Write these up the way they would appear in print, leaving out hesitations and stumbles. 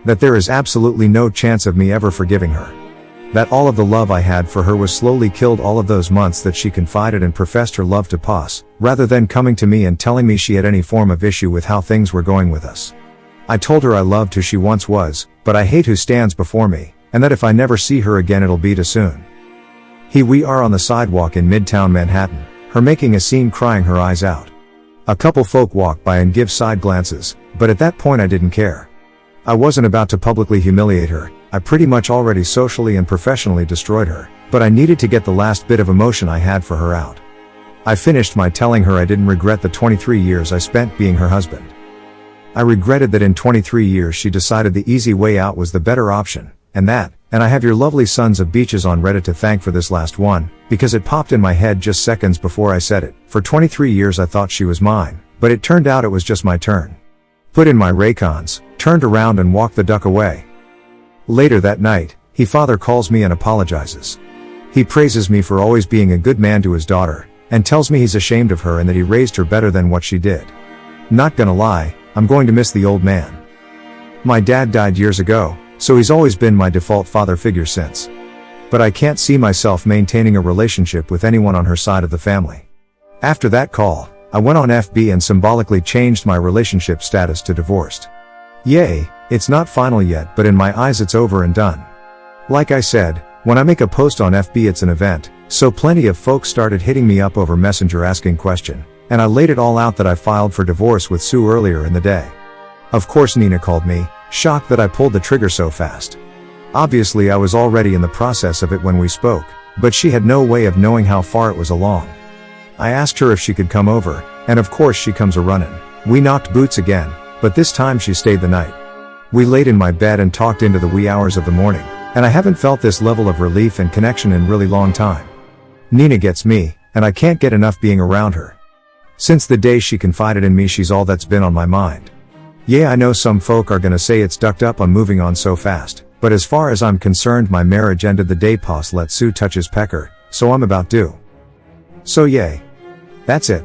that there is absolutely no chance of me ever forgiving her. That all of the love I had for her was slowly killed all of those months that she confided and professed her love to Paz, rather than coming to me and telling me she had any form of issue with how things were going with us. I told her I loved who she once was, but I hate who stands before me, and that if I never see her again it'll be too soon. We are on the sidewalk in Midtown Manhattan, her making a scene crying her eyes out. A couple folk walk by and give side glances, but at that point I didn't care. I wasn't about to publicly humiliate her, I pretty much already socially and professionally destroyed her, but I needed to get the last bit of emotion I had for her out. I finished my telling her I didn't regret the 23 years I spent being her husband. I regretted that in 23 years she decided the easy way out was the better option, and I have your lovely sons of beaches on Reddit to thank for this last one, because it popped in my head just seconds before I said it. For 23 years I thought she was mine, but it turned out it was just my turn. Put in my Raycons, turned around and walked the duck away. Later that night, father calls me and apologizes. He praises me for always being a good man to his daughter, and tells me he's ashamed of her and that he raised her better than what she did. Not gonna lie, I'm going to miss the old man. My dad died years ago, so he's always been my default father figure since. But I can't see myself maintaining a relationship with anyone on her side of the family. After that call, I went on FB and symbolically changed my relationship status to divorced. Yay, it's not final yet, but in my eyes it's over and done. Like I said, when I make a post on FB it's an event, so plenty of folks started hitting me up over Messenger asking question, and I laid it all out that I filed for divorce with Sue earlier in the day. Of course Nina called me, shocked that I pulled the trigger so fast. Obviously I was already in the process of it when we spoke, but she had no way of knowing how far it was along. I asked her if she could come over, and of course she comes a-runnin'. We knocked boots again, but this time she stayed the night. We laid in my bed and talked into the wee hours of the morning, and I haven't felt this level of relief and connection in really long time. Nina gets me, and I can't get enough being around her. Since the day she confided in me she's all that's been on my mind. Yeah, I know some folk are gonna say it's ducked up on moving on so fast, but as far as I'm concerned my marriage ended the day Paz let Sue touch his pecker, so I'm about due. So yay. That's it.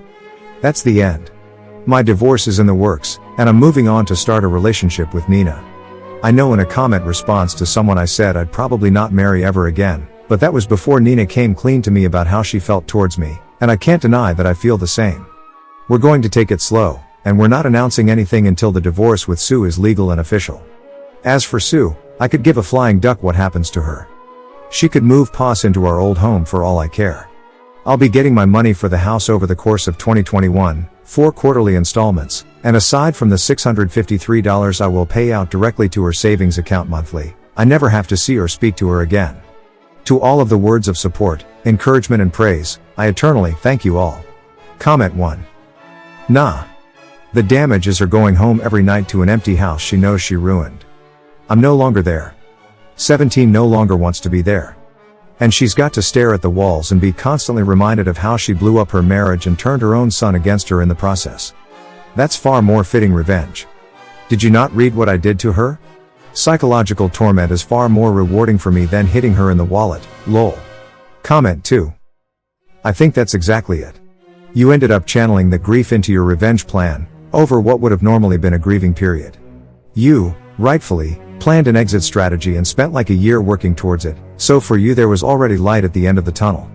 That's the end. My divorce is in the works, and I'm moving on to start a relationship with Nina. I know in a comment response to someone I said I'd probably not marry ever again, but that was before Nina came clean to me about how she felt towards me, and I can't deny that I feel the same. We're going to take it slow, and we're not announcing anything until the divorce with Sue is legal and official. As for Sue, I could give a flying duck what happens to her. She could move Paz into our old home for all I care. I'll be getting my money for the house over the course of 2021, 4 quarterly installments, and aside from the $653 I will pay out directly to her savings account monthly, I never have to see or speak to her again. To all of the words of support, encouragement and praise, I eternally thank you all. Comment 1. Nah. The damage is her going home every night to an empty house she knows she ruined. I'm no longer there. 17 no longer wants to be there. And she's got to stare at the walls and be constantly reminded of how she blew up her marriage and turned her own son against her in the process. That's far more fitting revenge. Did you not read what I did to her? Psychological torment is far more rewarding for me than hitting her in the wallet, lol. Comment 2. I think that's exactly it. You ended up channeling the grief into your revenge plan, over what would have normally been a grieving period. You, rightfully, planned an exit strategy and spent like a year working towards it, so for you there was already light at the end of the tunnel.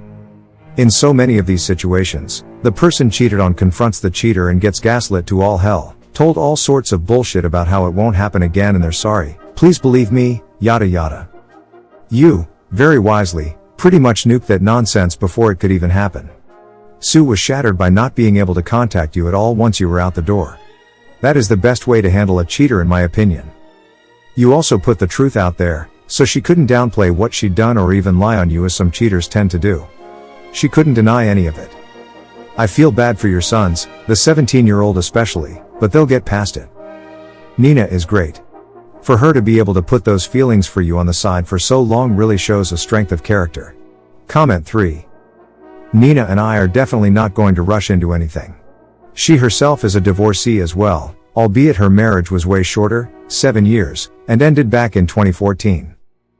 In so many of these situations, the person cheated on confronts the cheater and gets gaslit to all hell, told all sorts of bullshit about how it won't happen again and they're sorry, please believe me, yada yada. You, very wisely, pretty much nuked that nonsense before it could even happen. Sue was shattered by not being able to contact you at all once you were out the door. That is the best way to handle a cheater in my opinion. You also put the truth out there, so she couldn't downplay what she'd done or even lie on you as some cheaters tend to do. She couldn't deny any of it. I feel bad for your sons, the 17-year-old especially, but they'll get past it. Nina is great. For her to be able to put those feelings for you on the side for so long really shows a strength of character. Comment 3. Nina and I are definitely not going to rush into anything. She herself is a divorcee as well, albeit her marriage was way shorter, 7 years, and ended back in 2014.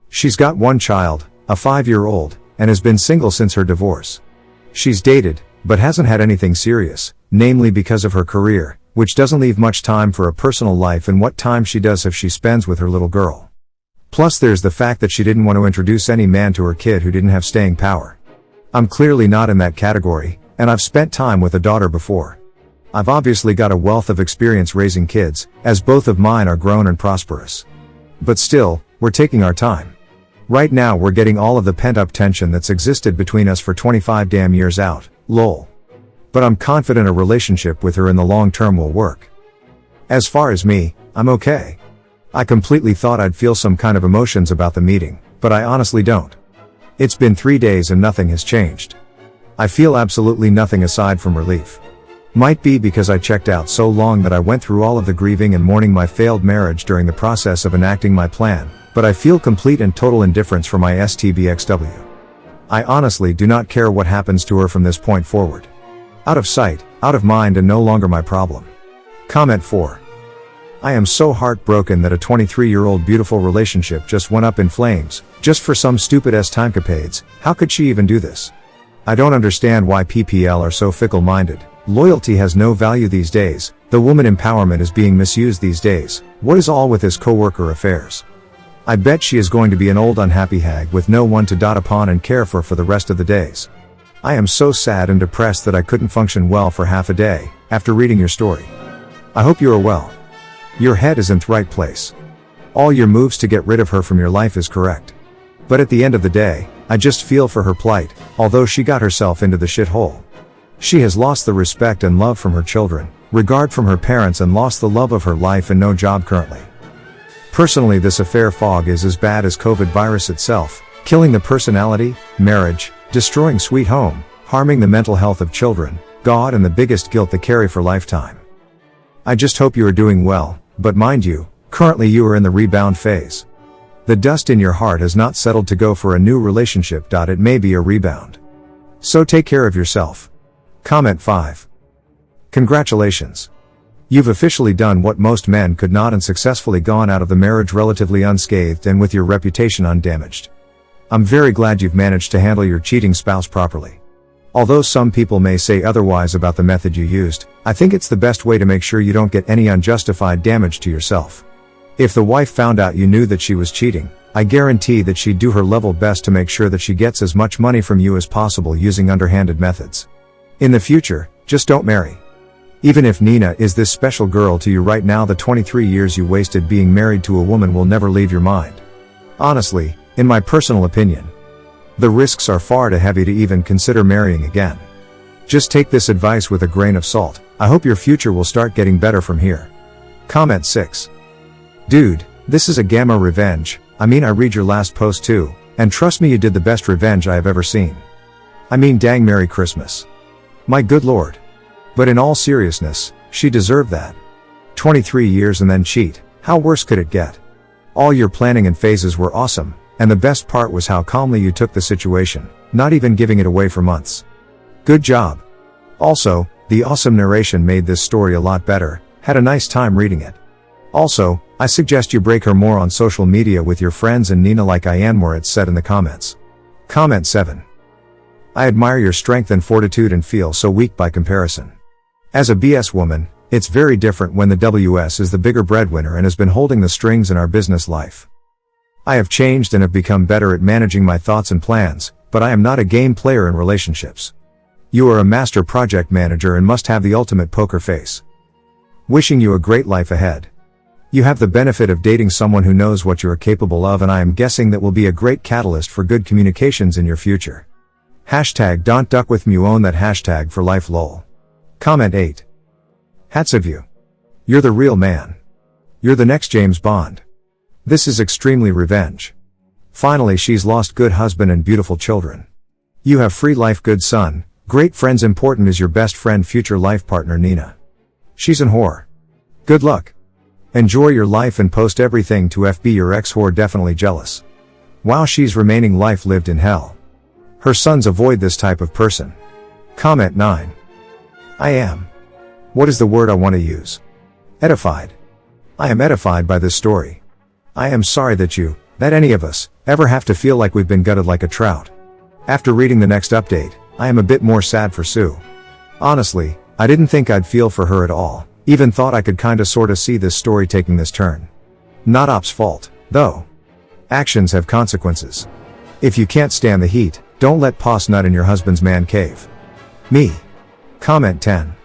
She's got one child, a 5-year-old, and has been single since her divorce. She's dated, but hasn't had anything serious, namely because of her career, which doesn't leave much time for a personal life, and what time she does if she spends with her little girl. Plus there's the fact that she didn't want to introduce any man to her kid who didn't have staying power. I'm clearly not in that category, and I've spent time with a daughter before. I've obviously got a wealth of experience raising kids, as both of mine are grown and prosperous. But still, we're taking our time. Right now we're getting all of the pent-up tension that's existed between us for 25 damn years out, lol. But I'm confident a relationship with her in the long term will work. As far as me, I'm okay. I completely thought I'd feel some kind of emotions about the meeting, but I honestly don't. It's been 3 days and nothing has changed. I feel absolutely nothing aside from relief. Might be because I checked out so long that I went through all of the grieving and mourning my failed marriage during the process of enacting my plan, but I feel complete and total indifference for my STBXW. I honestly do not care what happens to her from this point forward. Out of sight, out of mind, and no longer my problem. Comment 4. I am so heartbroken that a 23-year-old beautiful relationship just went up in flames, just for some stupid timecapades. How could she even do this? I don't understand why PPL are so fickle-minded. Loyalty has no value these days, the woman empowerment is being misused these days. What is all with his co-worker affairs? I bet she is going to be an old unhappy hag with no one to dot upon and care for the rest of the days. I am so sad and depressed that I couldn't function well for half a day, after reading your story. I hope you are well. Your head is in the right place. All your moves to get rid of her from your life is correct. But at the end of the day, I just feel for her plight, although she got herself into the shithole. She has lost the respect and love from her children, regard from her parents, and lost the love of her life and no job currently. Personally, this affair fog is as bad as COVID virus itself, killing the personality, marriage, destroying sweet home, harming the mental health of children, God, and the biggest guilt they carry for lifetime. I just hope you are doing well, but mind you, currently you are in the rebound phase. The dust in your heart has not settled to go for a new relationship. It may be a rebound. So take care of yourself. Comment 5. Congratulations. You've officially done what most men could not and successfully gone out of the marriage relatively unscathed and with your reputation undamaged. I'm very glad you've managed to handle your cheating spouse properly. Although some people may say otherwise about the method you used, I think it's the best way to make sure you don't get any unjustified damage to yourself. If the wife found out you knew that she was cheating, I guarantee that she'd do her level best to make sure that she gets as much money from you as possible using underhanded methods. In the future, just don't marry. Even if Nina is this special girl to you right now, the 23 years you wasted being married to a woman will never leave your mind. Honestly, in my personal opinion, the risks are far too heavy to even consider marrying again. Just take this advice with a grain of salt. I hope your future will start getting better from here. Comment 6. Dude, this is a gamma revenge. I read your last post too, and trust me, you did the best revenge I have ever seen. Dang, Merry Christmas. My good lord. But in all seriousness, she deserved that. 23 years and then cheat, how worse could it get? All your planning and phases were awesome, and the best part was how calmly you took the situation, not even giving it away for months. Good job. Also, the awesome narration made this story a lot better. Had a nice time reading it. Also, I suggest you break her more on social media with your friends and Nina like Ian said in the comments. Comment 7. I admire your strength and fortitude and feel so weak by comparison. As a BS woman, it's very different when the WS is the bigger breadwinner and has been holding the strings in our business life. I have changed and have become better at managing my thoughts and plans, but I am not a game player in relationships. You are a master project manager and must have the ultimate poker face. Wishing you a great life ahead. You have the benefit of dating someone who knows what you are capable of, and I am guessing that will be a great catalyst for good communications in your future. Hashtag don't duck with me, you own that hashtag for life lol. Comment 8. Hats of you. You're the real man. You're the next James Bond. This is extremely revenge. Finally, she's lost good husband and beautiful children. You have free life, good son, great friends, important is your best friend, future life partner Nina. She's an whore. Good luck. Enjoy your life and post everything to FB your ex-whore definitely jealous. Wow, she's remaining life lived in hell. Her sons avoid this type of person. Comment 9. I am. What is the word I want to use? Edified. I am edified by this story. I am sorry that any of us, ever have to feel like we've been gutted like a trout. After reading the next update, I am a bit more sad for Sue. Honestly, I didn't think I'd feel for her at all, Even thought I could kinda sorta see this story taking this turn. Not op's fault, though. Actions have consequences. If you can't stand the heat, don't let pos nut in your husband's man cave. Me. Comment 10.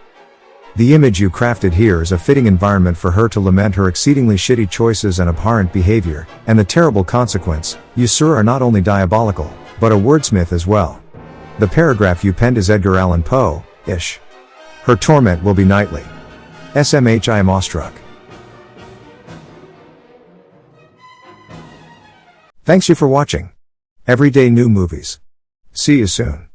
The image you crafted here is a fitting environment for her to lament her exceedingly shitty choices and abhorrent behavior, and the terrible consequence. You, sir, are not only diabolical, but a wordsmith as well. The paragraph you penned is Edgar Allan Poe-ish. Her torment will be nightly. SMH, I am awestruck. Thanks you for watching. Everyday new movies. See you soon.